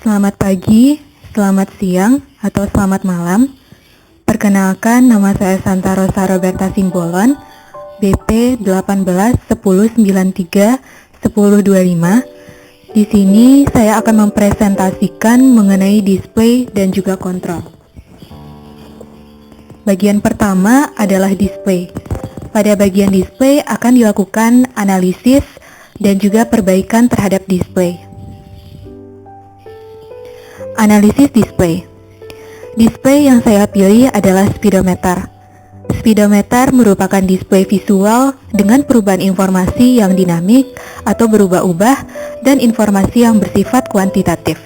Selamat pagi, selamat siang, atau selamat malam. Perkenalkan, nama saya Santa Rosa Roberta Simbolon, BP 1810931025. Di sini saya akan mempresentasikan mengenai display dan juga kontrol. Bagian pertama adalah display. Pada bagian display akan dilakukan analisis dan juga perbaikan terhadap display. Analisis display. Display yang saya pilih adalah speedometer. Speedometer merupakan display visual dengan perubahan informasi yang dinamik atau berubah-ubah dan informasi yang bersifat kuantitatif.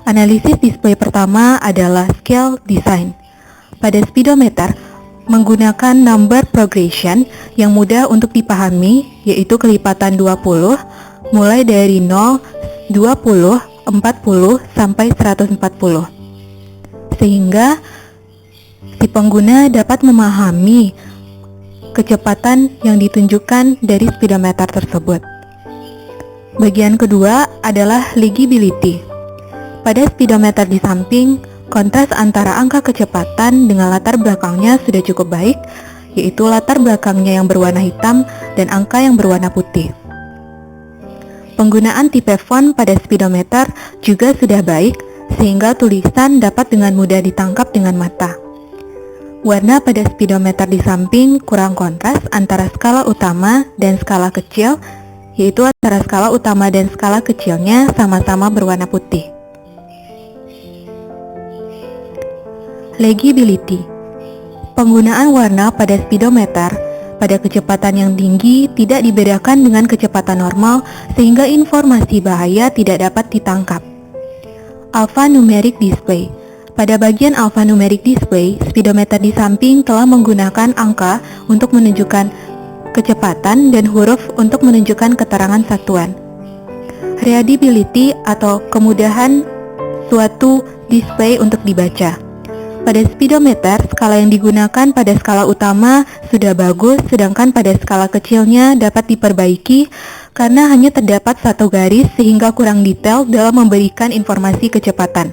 Analisis display pertama adalah scale design. Pada speedometer, menggunakan number progression yang mudah untuk dipahami, yaitu kelipatan 20, mulai dari 0, 20, 40, sampai 140. Sehingga si pengguna dapat memahami kecepatan yang ditunjukkan dari speedometer tersebut. Bagian kedua adalah legibility. Pada speedometer di samping, kontras antara angka kecepatan dengan latar belakangnya sudah cukup baik, yaitu latar belakangnya yang berwarna hitam dan angka yang berwarna putih. Penggunaan tipe font pada speedometer juga sudah baik, sehingga tulisan dapat dengan mudah ditangkap dengan mata. Warna pada speedometer di samping kurang kontras antara skala utama dan skala kecil, yaitu antara skala utama dan skala kecilnya sama-sama berwarna putih. Legibility. Penggunaan warna pada speedometer pada kecepatan yang tinggi tidak dibedakan dengan kecepatan normal, sehingga informasi bahaya tidak dapat ditangkap. Alphanumeric display. Pada bagian alphanumeric display, speedometer di samping telah menggunakan angka untuk menunjukkan kecepatan dan huruf untuk menunjukkan keterangan satuan. Readability atau kemudahan suatu display untuk dibaca. Pada speedometer, skala yang digunakan pada skala utama sudah bagus, sedangkan pada skala kecilnya dapat diperbaiki karena hanya terdapat satu garis sehingga kurang detail dalam memberikan informasi kecepatan.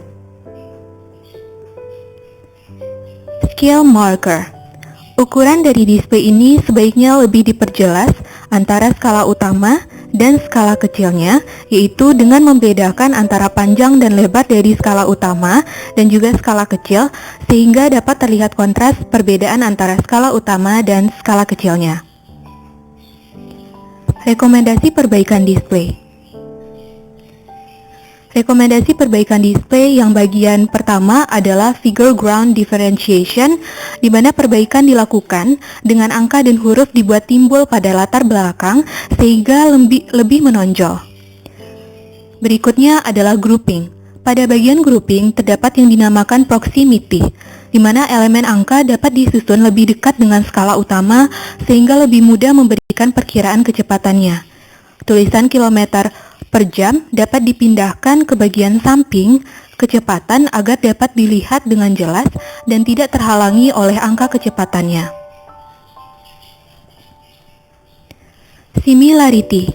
Scale marker. Ukuran dari display ini sebaiknya lebih diperjelas antara skala utama dan skala kecilnya, yaitu dengan membedakan antara panjang dan lebar dari skala utama dan juga skala kecil, sehingga dapat terlihat kontras perbedaan antara skala utama dan skala kecilnya. Rekomendasi perbaikan display. Rekomendasi perbaikan display yang bagian pertama adalah figure ground differentiation, di mana perbaikan dilakukan dengan angka dan huruf dibuat timbul pada latar belakang sehingga lebih menonjol. Berikutnya adalah grouping. Pada bagian grouping terdapat yang dinamakan proximity, di mana elemen angka dapat disusun lebih dekat dengan skala utama sehingga lebih mudah memberikan perkiraan kecepatannya. Tulisan kilometer per jam dapat dipindahkan ke bagian samping kecepatan agar dapat dilihat dengan jelas dan tidak terhalangi oleh angka kecepatannya. Similarity.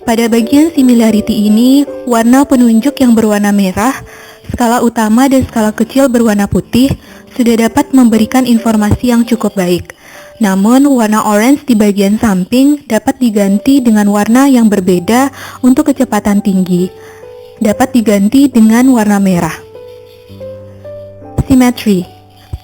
Pada bagian similarity ini, warna penunjuk yang berwarna merah, skala utama dan skala kecil berwarna putih sudah dapat memberikan informasi yang cukup baik. Namun, warna orange di bagian samping dapat diganti dengan warna yang berbeda untuk kecepatan tinggi. Dapat diganti dengan warna merah. Symmetry.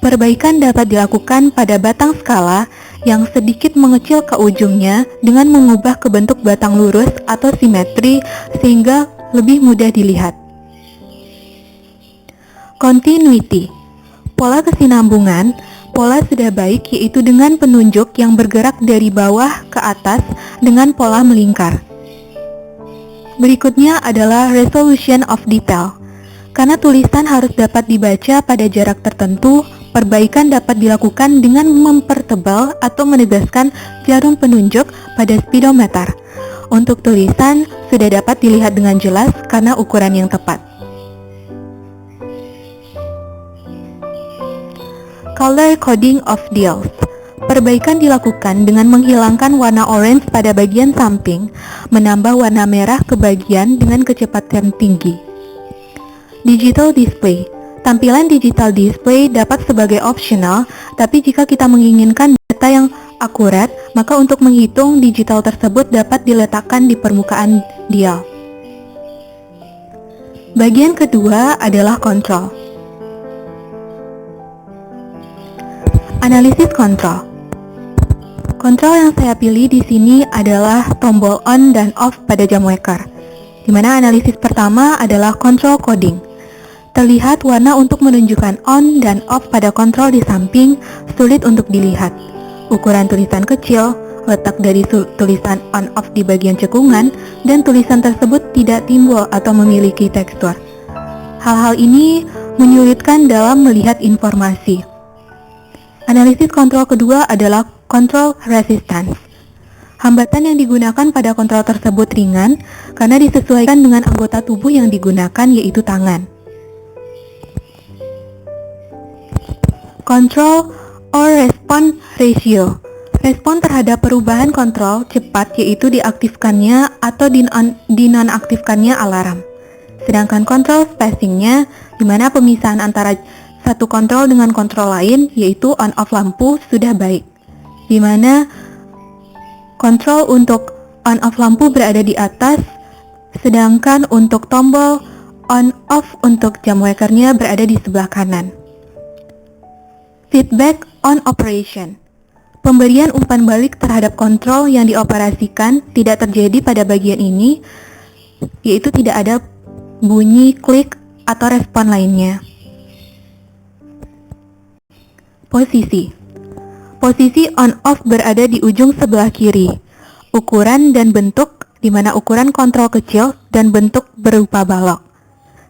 Perbaikan dapat dilakukan pada batang skala yang sedikit mengecil ke ujungnya dengan mengubah ke bentuk batang lurus atau simetri sehingga lebih mudah dilihat. Continuity. Pola kesinambungan. Pola sudah baik, yaitu dengan penunjuk yang bergerak dari bawah ke atas dengan pola melingkar. Berikutnya adalah resolution of detail. Karena tulisan harus dapat dibaca pada jarak tertentu, perbaikan dapat dilakukan dengan mempertebal atau menegaskan jarum penunjuk pada speedometer. Untuk tulisan sudah dapat dilihat dengan jelas karena ukuran yang tepat. Color coding of dials. Perbaikan dilakukan dengan menghilangkan warna orange pada bagian samping, menambah warna merah ke bagian dengan kecepatan tinggi. Digital display. Tampilan digital display dapat sebagai optional, tapi jika kita menginginkan data yang akurat, maka untuk menghitung digital tersebut dapat diletakkan di permukaan dial. Bagian kedua adalah kontrol. Analisis kontrol. Kontrol yang saya pilih di sini adalah tombol on dan off pada jam waker, di mana analisis pertama adalah kontrol coding. Terlihat warna untuk menunjukkan on dan off pada kontrol di samping sulit untuk dilihat. Ukuran tulisan kecil, letak dari tulisan on off di bagian cekungan, dan tulisan tersebut tidak timbul atau memiliki tekstur. Hal-hal ini menyulitkan dalam melihat informasi. Analisis kontrol kedua adalah kontrol resistance. Hambatan yang digunakan pada kontrol tersebut ringan karena disesuaikan dengan anggota tubuh yang digunakan, yaitu tangan. Control or response ratio. Respon terhadap perubahan kontrol cepat yaitu diaktifkannya atau dinonaktifkannya alarm. Sedangkan kontrol spacingnya, di mana pemisahan antara satu kontrol dengan kontrol lain yaitu on-off lampu sudah baik, di mana kontrol untuk on-off lampu berada di atas, sedangkan untuk tombol on-off untuk jam wakernya berada di sebelah kanan. Feedback on operation. Pemberian umpan balik terhadap kontrol yang dioperasikan tidak terjadi pada bagian ini, yaitu tidak ada bunyi klik atau respon lainnya. Posisi. Posisi on-off berada di ujung sebelah kiri. Ukuran dan bentuk, di mana ukuran kontrol kecil dan bentuk berupa balok.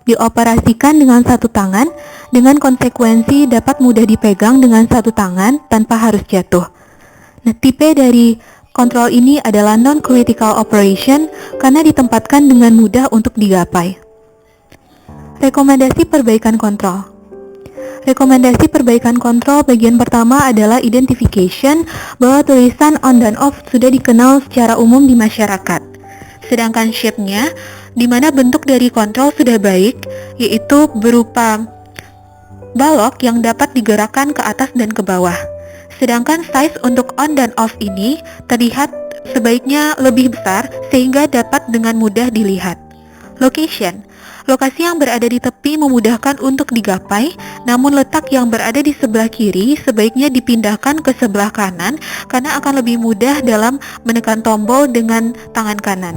Dioperasikan dengan satu tangan, dengan konsekuensi dapat mudah dipegang dengan satu tangan tanpa harus jatuh. Nah, tipe dari kontrol ini adalah non-critical operation karena ditempatkan dengan mudah untuk digapai. Rekomendasi perbaikan kontrol. Rekomendasi perbaikan kontrol bagian pertama adalah identification, bahwa tulisan on dan off sudah dikenal secara umum di masyarakat. Sedangkan shape-nya, di mana bentuk dari kontrol sudah baik, yaitu berupa balok yang dapat digerakkan ke atas dan ke bawah. Sedangkan size untuk on dan off ini terlihat sebaiknya lebih besar sehingga dapat dengan mudah dilihat. Location. Lokasi yang berada di tepi memudahkan untuk digapai, namun letak yang berada di sebelah kiri sebaiknya dipindahkan ke sebelah kanan karena akan lebih mudah dalam menekan tombol dengan tangan kanan.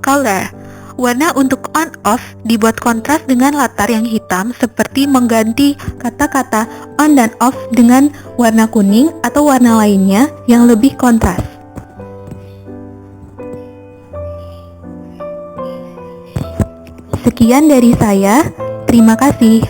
Color. Warna untuk on-off dibuat kontras dengan latar yang hitam seperti mengganti kata-kata on dan off dengan warna kuning atau warna lainnya yang lebih kontras. Sekian dari saya, terima kasih.